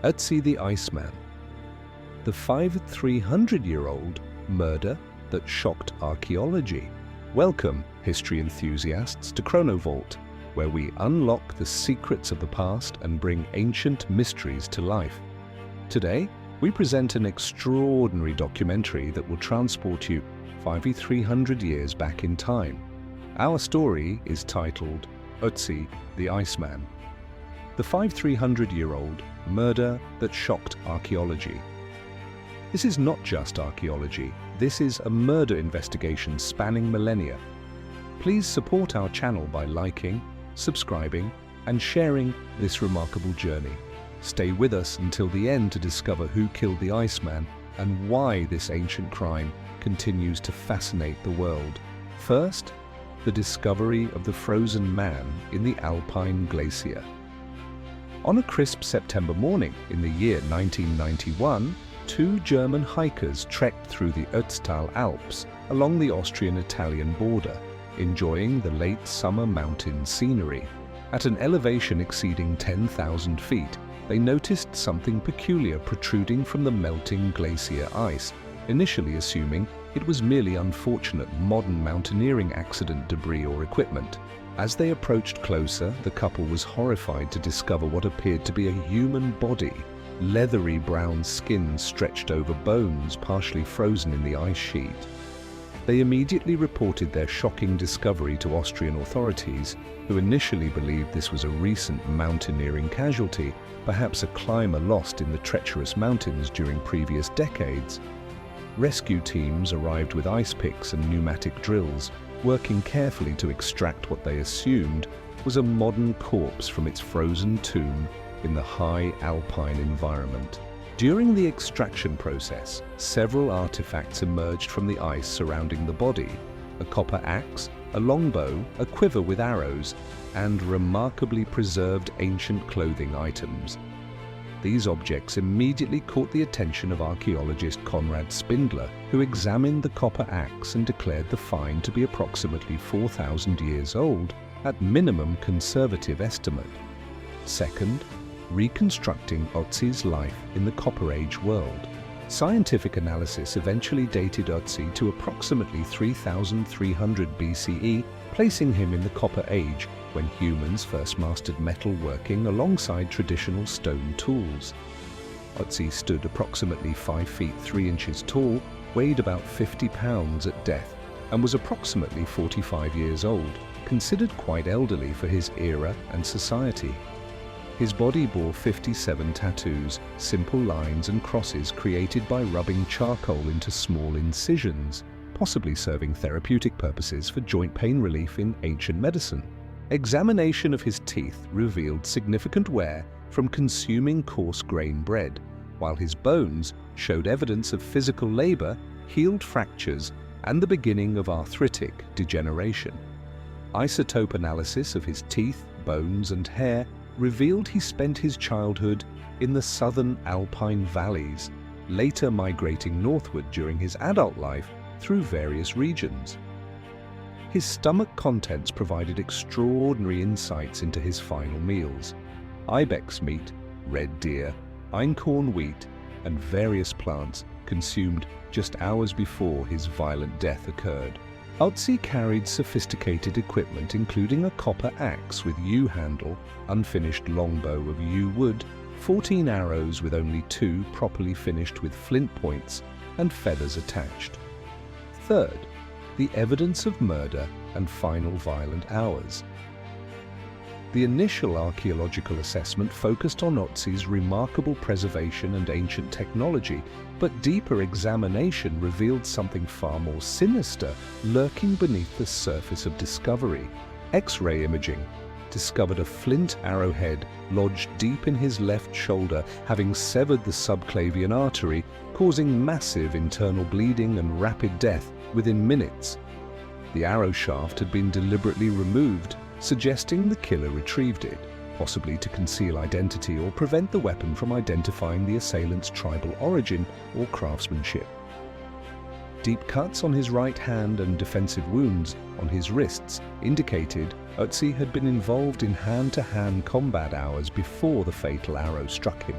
Ötzi the Iceman, the 5,300-year-old murder that shocked archaeology. Welcome, history enthusiasts, to ChronoVault, where we unlock the secrets of the past and bring ancient mysteries to life. Today, we present an extraordinary documentary that will transport you 5,300 years back in time. Our story is titled Ötzi the Iceman, the 5,300-year-old murder that shocked archaeology. This is not just archaeology, this is a murder investigation spanning millennia. Please support our channel by liking, subscribing, and sharing this remarkable journey. Stay with us until the end to discover who killed the Iceman and why this ancient crime continues to fascinate the world. First, the discovery of the frozen man in the Alpine glacier. On a crisp September morning in the year 1991, two German hikers trekked through the Ötztal Alps along the Austrian-Italian border, enjoying the late summer mountain scenery. At an elevation exceeding 10,000 feet, they noticed something peculiar protruding from the melting glacier ice, initially assuming it was merely unfortunate modern mountaineering accident debris or equipment. As they approached closer, the couple was horrified to discover what appeared to be a human body. Leathery brown skin stretched over bones partially frozen in the ice sheet. They immediately reported their shocking discovery to Austrian authorities, who initially believed this was a recent mountaineering casualty, perhaps a climber lost in the treacherous mountains during previous decades. Rescue teams arrived with ice picks and pneumatic drills, working carefully to extract what they assumed was a modern corpse from its frozen tomb in the high alpine environment. During the extraction process, several artifacts emerged from the ice surrounding the body: a copper axe, a longbow, a quiver with arrows, and remarkably preserved ancient clothing items. These objects immediately caught the attention of archaeologist Konrad Spindler, who examined the copper axe and declared the find to be approximately 4,000 years old, at minimum conservative estimate. Second, reconstructing Ötzi's life in the Copper Age world. Scientific analysis eventually dated Ötzi to approximately 3,300 BCE, placing him in the Copper Age, when humans first mastered metal working alongside traditional stone tools. Ötzi stood approximately 5 feet 3 inches tall, weighed about 50 pounds at death, and was approximately 45 years old, considered quite elderly for his era and society. His body bore 57 tattoos, simple lines and crosses created by rubbing charcoal into small incisions, possibly serving therapeutic purposes for joint pain relief in ancient medicine. Examination of his teeth revealed significant wear from consuming coarse-grain bread, while his bones showed evidence of physical labor, healed fractures, and the beginning of arthritic degeneration. Isotope analysis of his teeth, bones, and hair revealed he spent his childhood in the southern alpine valleys, later migrating northward during his adult life through various regions. His stomach contents provided extraordinary insights into his final meals: ibex meat, red deer, einkorn wheat, and various plants consumed just hours before his violent death occurred. Ötzi carried sophisticated equipment including a copper axe with yew-handle, unfinished longbow of yew wood, 14 arrows with only 2 properly finished with flint points, and feathers attached. Third, the evidence of murder and final violent hours. The initial archaeological assessment focused on Ötzi's remarkable preservation and ancient technology, but deeper examination revealed something far more sinister lurking beneath the surface of discovery. X-ray imaging discovered a flint arrowhead lodged deep in his left shoulder, having severed the subclavian artery, causing massive internal bleeding and rapid death within minutes. The arrow shaft had been deliberately removed, suggesting the killer retrieved it, possibly to conceal identity or prevent the weapon from identifying the assailant's tribal origin or craftsmanship. Deep cuts on his right hand and defensive wounds on his wrists indicated Ötzi had been involved in hand-to-hand combat hours before the fatal arrow struck him.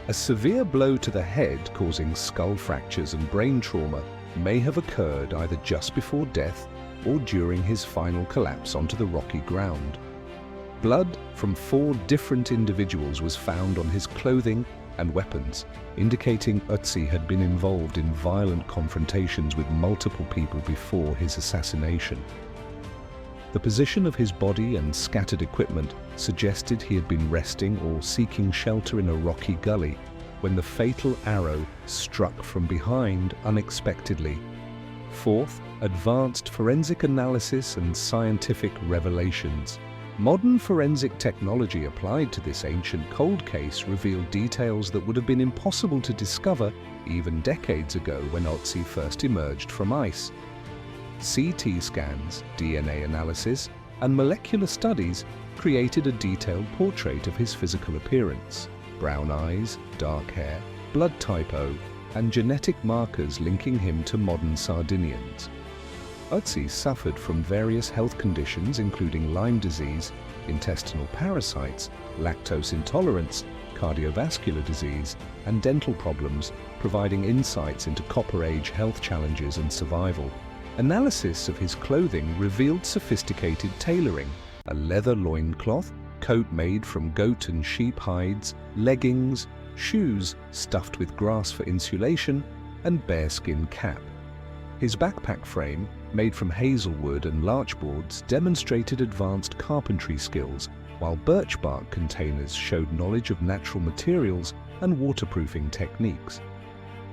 A severe blow to the head causing skull fractures and brain trauma may have occurred either just before death or during his final collapse onto the rocky ground. Blood from 4 different individuals was found on his clothing and weapons, indicating Ötzi had been involved in violent confrontations with multiple people before his assassination. The position of his body and scattered equipment suggested he had been resting or seeking shelter in a rocky gully when the fatal arrow struck from behind unexpectedly. Fourth, advanced forensic analysis and scientific revelations. Modern forensic technology applied to this ancient cold case revealed details that would have been impossible to discover even decades ago when Ötzi first emerged from ice. CT scans, DNA analysis, and molecular studies created a detailed portrait of his physical appearance: brown eyes, dark hair, blood type O, and genetic markers linking him to modern Sardinians. Ötzi suffered from various health conditions including Lyme disease, intestinal parasites, lactose intolerance, cardiovascular disease, and dental problems, providing insights into Copper Age health challenges and survival. Analysis of his clothing revealed sophisticated tailoring: a leather loincloth, coat made from goat and sheep hides, leggings, shoes stuffed with grass for insulation, and bearskin cap. His backpack frame, made from hazelwood and larch boards, demonstrated advanced carpentry skills, while birch bark containers showed knowledge of natural materials and waterproofing techniques.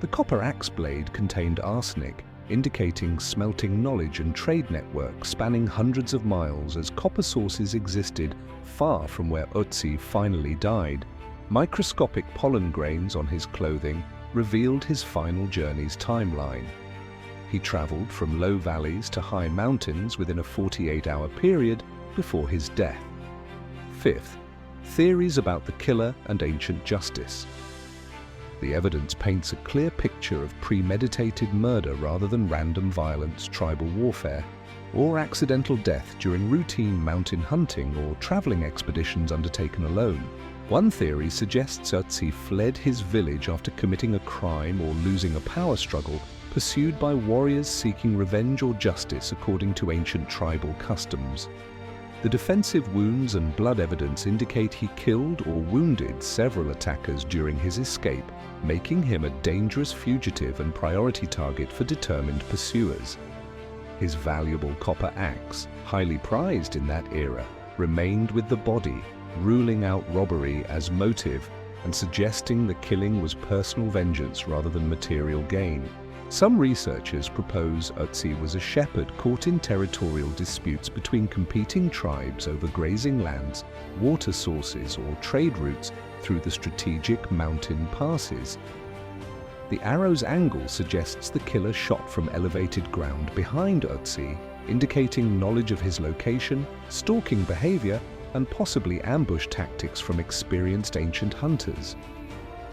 The copper axe blade contained arsenic, indicating smelting knowledge and trade networks spanning hundreds of miles as copper sources existed far from where Ötzi finally died. Microscopic pollen grains on his clothing revealed his final journey's timeline. He traveled from low valleys to high mountains within a 48-hour period before his death. Fifth, theories about the killer and ancient justice. The evidence paints a clear picture of premeditated murder rather than random violence, tribal warfare, or accidental death during routine mountain hunting or traveling expeditions undertaken alone. One theory suggests Ötzi fled his village after committing a crime or losing a power struggle, pursued by warriors seeking revenge or justice according to ancient tribal customs. The defensive wounds and blood evidence indicate he killed or wounded several attackers during his escape, making him a dangerous fugitive and priority target for determined pursuers. His valuable copper axe, highly prized in that era, remained with the body, ruling out robbery as motive and suggesting the killing was personal vengeance rather than material gain. Some researchers propose Ötzi was a shepherd caught in territorial disputes between competing tribes over grazing lands, water sources, or trade routes through the strategic mountain passes. The arrow's angle suggests the killer shot from elevated ground behind Ötzi, indicating knowledge of his location, stalking behavior, and possibly ambush tactics from experienced ancient hunters.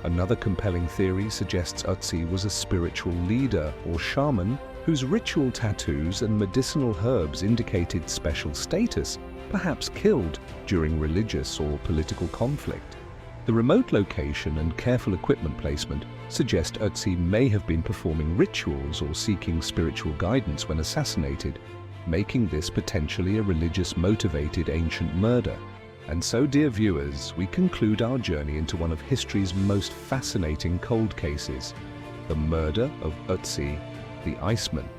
Another compelling theory suggests Ötzi was a spiritual leader or shaman whose ritual tattoos and medicinal herbs indicated special status, perhaps killed during religious or political conflict. The remote location and careful equipment placement suggest Ötzi may have been performing rituals or seeking spiritual guidance when assassinated, making this potentially a religious-motivated ancient murder. And so, dear viewers, we conclude our journey into one of history's most fascinating cold cases, the murder of Ötzi the Iceman.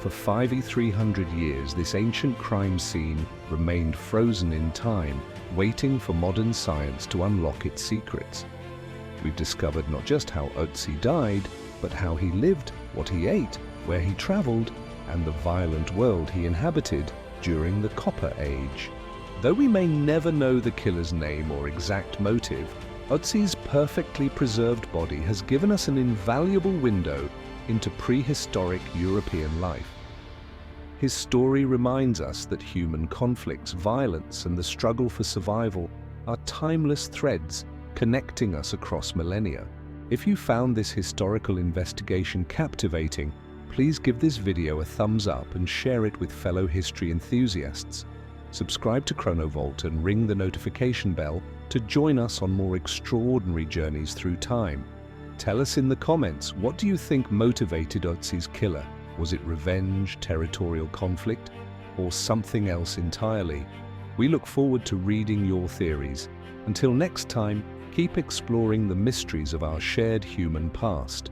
For 300 years, this ancient crime scene remained frozen in time, waiting for modern science to unlock its secrets. We've discovered not just how Ötzi died, but how he lived, what he ate, where he traveled, and the violent world he inhabited during the Copper Age. Though we may never know the killer's name or exact motive, Ötzi's perfectly preserved body has given us an invaluable window into prehistoric European life. His story reminds us that human conflicts, violence, and the struggle for survival are timeless threads connecting us across millennia. If you found this historical investigation captivating, please give this video a thumbs up and share it with fellow history enthusiasts. Subscribe to ChronoVault and ring the notification bell to join us on more extraordinary journeys through time. Tell us in the comments, what do you think motivated Ötzi's killer? Was it revenge, territorial conflict, or something else entirely? We look forward to reading your theories. Until next time, keep exploring the mysteries of our shared human past.